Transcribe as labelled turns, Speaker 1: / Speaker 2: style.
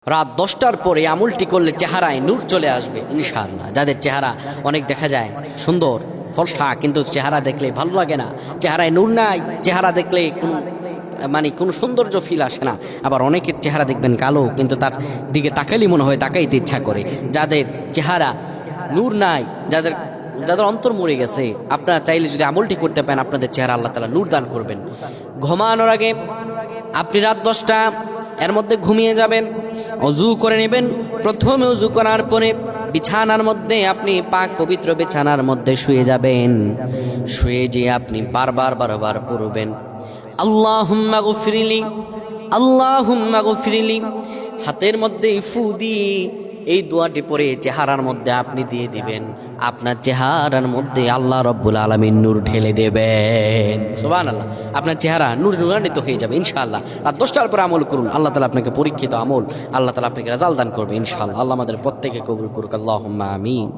Speaker 1: রাত 10টার পরে আমলটি করলে চেহারায় নূর চলে আসবে ইনশাআল্লাহ। যাদের চেহারা অনেক দেখা যায় সুন্দর ফর্সা, কিন্তু চেহারা দেখলে ভালো লাগে না, চেহারায় নূর নাই, চেহারা দেখলে কোনো সৌন্দর্য ফিল আসে না। আবার অনেকের চেহারা দেখবেন কালো, কিন্তু তার দিকে তাকালেই মনে হয় তাকাইতে ইচ্ছা করে। যাদের চেহারা নূর নাই, যাদের অন্তর মরে গেছে, আপনারা চাইলে যদি আমলটি করতে পারেন আপনাদের চেহারা আল্লাহ তাআলা নূর দান করবেন। ঘুমানোর আগে আপনি রাত 10টা এর মধ্যে ঘুমিয়ে যাবেন, অজু করে নেবেন। প্রথমে অজু করার পরে বিছানার মধ্যে আপনি পাক পবিত্র বিছানার মধ্যে শুয়ে যাবেন। শুয়ে যেয়ে আপনি বারবার পড়বেন আল্লাহুম্মা গফিরলি, আল্লাহুম্মা গফিরলি। হাতের মধ্যে ফু দিয়ে এই দোয়াটি পরে চেহারার মধ্যে আপনি দিয়ে দিবেন। আপনার চেহারার মধ্যে আল্লাহ রব্বুল আলামিন নূর ঢেলে দেবেন। সুবহানাল্লাহ, আপনার চেহারা নূরান্বিত হয়ে যাবে ইনশাআল্লাহ। রাত 10টার পরে আমল করুন, আল্লাহ তাআলা আপনাকে পরীক্ষিত আমল, আল্লাহ তাআলা আপনাকে রেজাল্ট দান করবে ইনশাআল্লাহ। আল্লাহ আমাদের প্রত্যেকে কবুল করুক, আল্লাহুম্মা আমিন।